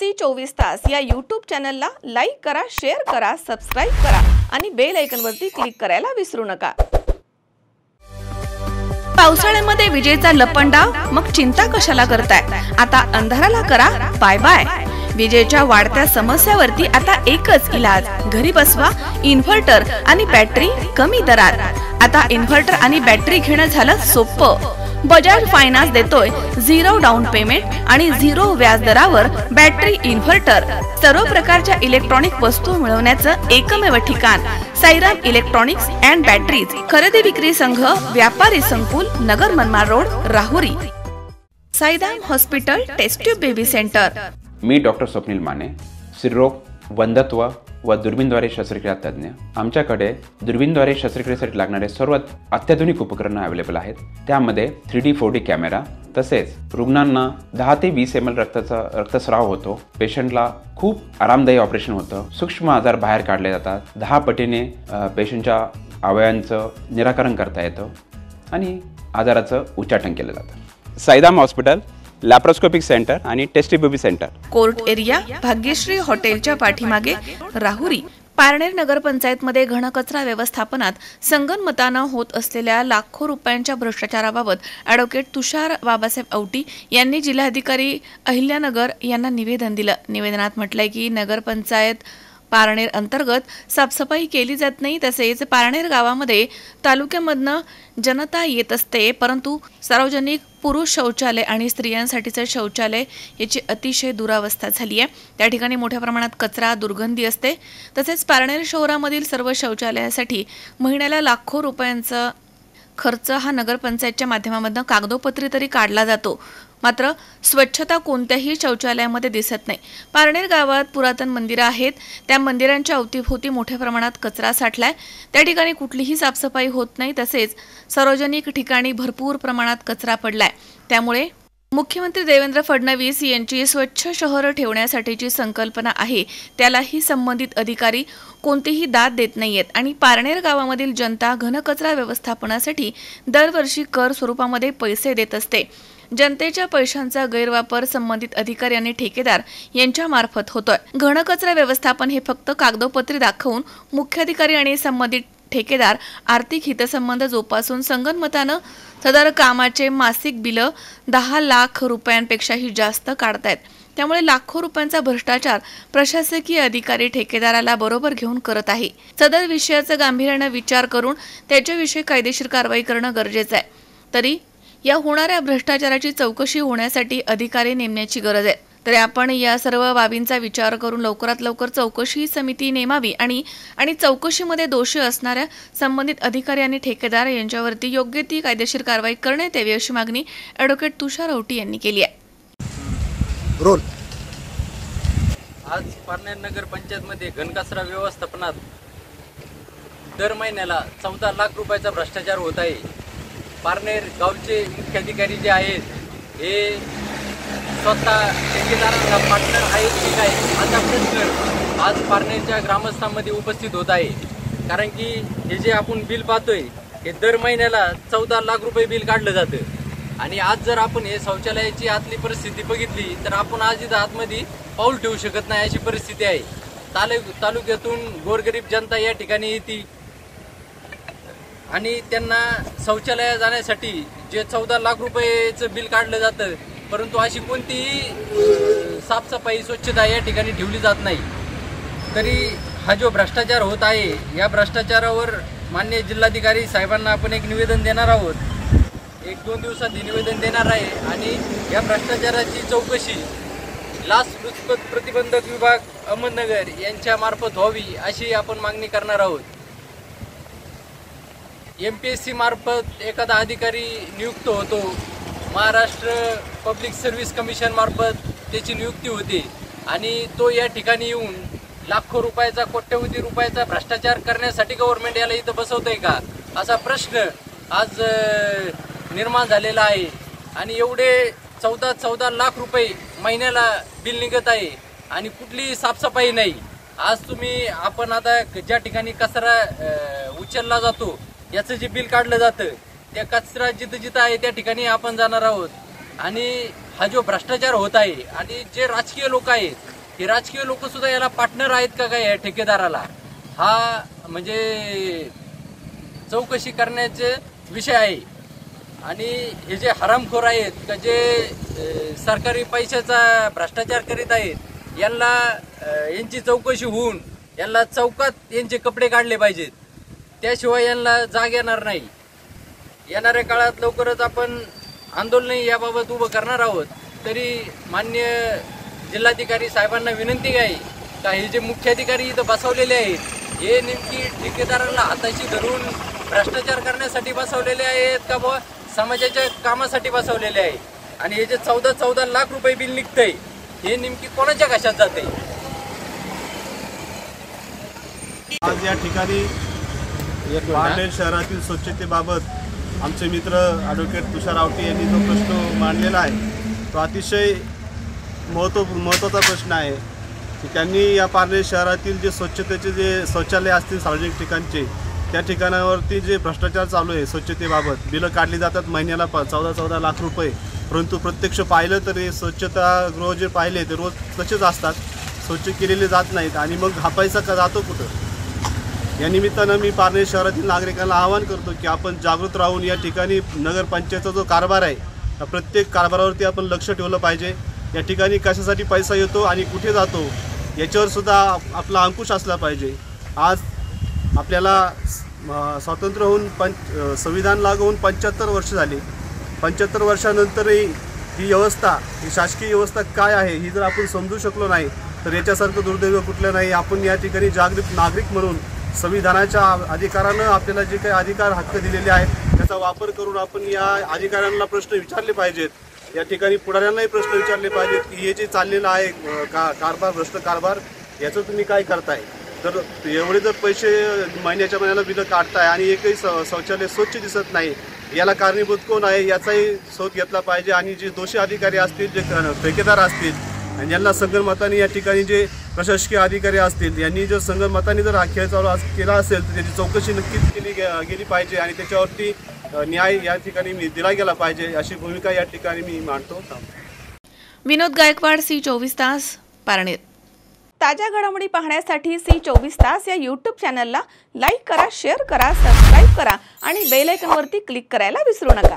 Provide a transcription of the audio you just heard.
MPSC 24 तास या YouTube चॅनलला लाईक करा, शेअर करा, सबस्क्राइब करा आणि बेल आयकॉनवरती क्लिक करायला विसरू नका। पावसाळ्यामध्ये विजेचा लपंडाव, मग चिंता कशाला करताय? आता अंधाराला करा बाय बाय। विजेच्या वाढत्या समस्यावरती आता एकच इलाज, घरी बसवा इन्व्हर्टर आणि बॅटरी कमी दरात। आता इन्व्हर्टर आणि बॅटरी घेणं झालं सोपं। बजाज फायनान्स देतोय 0 डाऊन पेमेंट आणि 0 व्याज दरावर बॅटरी इन्व्हर्टर। सर्व प्रकारच्या इलेक्ट्रॉनिक वस्तू मिळवण्याचं एकमेव ठिकाण साईराम इलेक्ट्रॉनिक्स अँड बॅटरीज। खरेदी विक्री संघ, व्यापारी संकुल, Nagar Manmad road, Rahuri. Sairam hospital test tube baby centre. मी डॉक्टर स्वप्नील माने, स्त्रीरोग, वंध्यत्व व दुर्बीणद्वारे शस्त्रक्रिया तज्ञ। आमच्याकडे दुर्बीणद्वारे शस्त्रक्रियेसाठी लागणारे सर्व अत्याधुनिक उपकरणं अवेलेबल आहेत। त्यामध्ये 3D 4D कॅमेरा, तसेच रुग्णांना 10 ते 20 ml रक्तस्राव होतो। पेशंटला खूप आरामदायी ऑपरेशन होतं। सूक्ष्म आजार बाहेर काढले जातात। 10 पटीने पेशंटच्या अवयवांचं निराकरण करता येतं आणि आजाराचं उच्चाटन केलं जातं। साईराम हॉस्पिटल लॅप्रोस्कोपिक सेंटर आणि test baby centre, court area, Bhagyashree हॉटेलच्या पाठीमागे, राहुरी। पारनेर नगरपंचायत मध्ये घनकचरा व्यवस्थापनात संगनमतानं होत असलेल्या लाखो रुपयांच्या भ्रष्टाचाराबाबत ॲडव्होकेट तुषार बाबासाहेब औटी यांनी जिल्हाधिकारी अहिल्यानगर यांना निवेदन दिलं। निवेदनात म्हटलंय की नगरपंचायत पारनेर अंतर्गत साफसफाई केली जात नाही, तसेच पारनेर गावामध्ये तालुक्यामधनं जनता येत असते, परंतु सार्वजनिक पुरुष शौचालय आणि स्त्रियांसाठीचं शौचालय याची अतिशय दुरावस्था झाली आहे। त्या ठिकाणी मोठ्या प्रमाणात कचरा, दुर्गंधी असते। तसेच पारनेर शहरामधील सर्व शौचालयासाठी महिन्याला लाखो रुपयांचा खर्च हा नगरपंचायतच्या माध्यमामधून कागदोपत्री तरी काढला जातो, मात्र स्वच्छता कोणत्याही शौचालयामध्ये दिसत नाही। पारनेर गावात पुरातन मंदिरं आहेत, त्या मंदिरांच्या अवतीभोवती मोठ्या प्रमाणात कचरा साठलाय, त्या ठिकाणी कुठलीही साफसफाई होत नाही, तसेच सार्वजनिक ठिकाणी भरपूर प्रमाणात कचरा पडलाय। त्यामुळे मुख्यमंत्री देवेंद्र फडणवीस यांची स्वच्छ शहर ठेवण्यासाठीची संकल्पना आहे, त्यालाही संबंधित अधिकारी कोणतीही दाद देत नाहीयेत आणि पारनेर गावामधील जनता घनकचरा व्यवस्थापनासाठी दरवर्षी कर स्वरूपामध्ये पैसे देत असते। जनतेच्या पैशांचा गैरवापर संबंधित अधिकारी आणि ठेकेदार यांच्या मार्फत होतोय। घनकचरा व्यवस्थापन हे फक्त कागदोपत्री दाखवून मुख्याधिकारी आणि संबंधित ठेकेदार आर्थिक हितसंबंध जोपासून संगनमतानं सदर कामाचे मासिक बिल 10 लाख रुपयांपेक्षाही जास्त काढतायत। त्यामुळे लाखो रुपयांचा भ्रष्टाचार प्रशासकीय अधिकारी ठेकेदाराला बरोबर घेऊन करत आहे। सदर विषयाचा गांभीर्याने विचार करून त्याच्याविषयी कायदेशीर कारवाई करणं गरजेचं आहे। तरी या होणाऱ्या भ्रष्टाचाराची चौकशी होण्यासाठी अधिकारी नेमण्याची गरज आहे। तरी आपण या सर्व बाबींचा विचार करून लवकरात लवकर चौकशी समिती नेमावी आणि चौकशीमध्ये दोषी असणाऱ्या संबंधित अधिकारी आणि ठेकेदार यांच्यावरती योग्य ती कायदेशीर कारवाई करण्यात यावी अशी मागणी ॲडव्होकेट तुषार औटी यांनी केली आहे। रोल आज पारनेर नगर पंचायत मध्ये घनकचरा व्यवस्थापनात दर महिन्याला 14 लाख रुपयाचा भ्रष्टाचार होत आहे। पारनेर गावचे मुख्याधिकारी जे आहेत हे स्वतः ठेकेदारांना पार्टनर आहेत की काय असा प्रश्न आज पारनेरच्या ग्रामस्थांमध्ये उपस्थित होत आहे। कारण की हे जे आपण बिल पाहतोय हे दर महिन्याला 14 लाख रुपये बिल काढलं जातं आणि आज जर आपण हे शौचालयाची आतली परिस्थिती बघितली तर आपण आज इथं आतमध्ये पाऊल ठेवू शकत नाही अशी परिस्थिती आहे। तालुक्यातून गोरगरीब जनता या ठिकाणी येते आणि त्यांना शौचालयात जाण्यासाठी जे 14 लाख रुपयेचं बिल काढलं जातं, परंतु अशी कोणतीही साफसफाई, स्वच्छता या ठिकाणी ठेवली जात नाही। तरी हा जो भ्रष्टाचार होत आहे या भ्रष्टाचारावर माननीय जिल्हाधिकारी साहेबांना आपण एक निवेदन देणार आहोत। 1-2 दिवसात निवेदन देणार आहे आणि या भ्रष्टाचाराची चौकशी लाचलुचपत प्रतिबंधक विभाग अहमदनगर यांच्या मार्फत व्हावी अशी आपण मागणी करणार आहोत। एमपीएससी मार्फत एखादा अधिकारी नियुक्त होतो, महाराष्ट्र पब्लिक सर्व्हिस कमिशन मार्फत त्याची नियुक्ती होते आणि तो या ठिकाणी येऊन लाखो रुपयाचा, कोट्यवधी रुपयाचा भ्रष्टाचार करण्यासाठी गव्हर्नमेंट याला इथं बसवतंय का असा प्रश्न आज निर्माण झालेला आहे। आणि एवढे 14 लाख रुपये महिन्याला बिल निघत आहे आणि कुठलीही साफसफाई नाही। आज आपण आता ज्या ठिकाणी कचरा उचलला जातो याचं जे बिल काढलं जातं त्या कचरा जिथं आहे त्या ठिकाणी आपण जाणार आहोत आणि हा जो भ्रष्टाचार होत आहे आणि जे राजकीय लोक आहेत हे राजकीय लोक सुद्धा याला पार्टनर आहेत का काय या ठेकेदाराला, हा म्हणजे चौकशी करण्याचे विषय आहे. आणि हे जे हरामखोर आहेत का जे सरकारी पैशाचा भ्रष्टाचार करीत आहेत, यांची चौकशी होऊन यांना चौकात यांचे कपडे काढले पाहिजेत, त्याशिवाय यांना जाग येणार नाही. येणाऱ्या काळात लवकरच आपण आंदोलन याबाबत उभं करणार आहोत. तरी माननीय जिल्हाधिकारी साहेबांना विनंती आहे का हे जे मुख्याधिकारी इथं बसवलेले आहेत, हे नेमकी ठेकेदारांना हाताशी धरून भ्रष्टाचार करण्यासाठी बसवलेले आहेत का बुवा समाजाच्या कामासाठी बसवलेले आहे. आणि हे जे 14 लाख रुपये बिल निघतंय, हे नेमकी कोणाच्या कशात जाते. आज या ठिकाणी पारनेर शहरातील स्वच्छतेबाबत आमचे मित्र ॲडव्होकेट तुषार आवटे यांनी जो प्रश्न मांडलेला आहे, तो अतिशय महत्त्वाचा प्रश्न आहे की त्यांनी या पारनेर शहरातील जे स्वच्छतेचे जे शौचालय असतील सार्वजनिक ठिकाणचे, त्या ठिकाणावरती जे भ्रष्टाचार चालू आहे स्वच्छतेबाबत, बिलं काढली जातात महिन्याला 14 लाख रुपये, परंतु प्रत्यक्ष पाहिलं तर हे स्वच्छतागृह जे पाहिले ते रोज तसेच असतात, स्वच्छ केलेले जात नाहीत. आणि मग हा पैसा का जातो कुठं? या निमित्तानं मी पारनेर शहरातील नागरिकांना आवाहन करतो की आपण जागृत राहून या ठिकाणी नगरपंचायतचा जो कारभार आहे, त्या प्रत्येक कारभारावरती आपण लक्ष ठेवलं पाहिजे. या ठिकाणी कशासाठी पैसा येतो आणि कुठे जातो याच्यावर सुद्धा आपला अंकुश असला पाहिजे. आज आपल्याला स्वातंत्र्य होऊन संविधान लागू होऊन 75 वर्ष झाली. 75 वर्षानंतरही ही व्यवस्था, ही शासकीय व्यवस्था काय आहे ही जर आपण समजू शकलो नाही तर याच्यासारखं दुर्दैव कुठलं नाही. आपण या ठिकाणी जागृत नागरिक म्हणून संविधानाच्या अधिकारानं आपल्याला जे काही अधिकार हक्क दिलेले आहेत त्याचा वापर करून आपण या अधिकाऱ्यांना प्रश्न विचारले पाहिजेत. या ठिकाणी पुढाऱ्यांनाही प्रश्न विचारले पाहिजेत की हे जे चाललेलं आहे कारभार, भ्रष्ट कारभार, याचं तुम्ही काय करताय? तर एवढे जर पैसे महिन्याच्या महिन्याला बिलं काढताय आणि एकही शौचालय स्वच्छ दिसत नाही, याला कारणीभूत कोण आहे याचाही शोध घेतला पाहिजे. आणि जे दोषी अधिकारी असतील, जे ठेकेदार असतील आणि ज्यांना संगनमताने या ठिकाणी जे प्रशासकीय अधिकारी असतील, यांनी जर संगनमताने जर हा खेळ चालू केला असेल तर त्याची चौकशी नक्कीच केली गेली पाहिजे आणि त्याच्यावरती न्याय या ठिकाणी दिला गेला पाहिजे, अशी भूमिका या ठिकाणी मी मांडतो. विनोद गायकवाड, C24 तास, पारनेर. ताज्या घडामोडी पाहण्यासाठी C24 तास या यूट्यूब चॅनलला लाईक करा, शेअर करा, सबस्क्राईब करा आणि बेल आयकॉनवरती क्लिक करायला विसरू नका.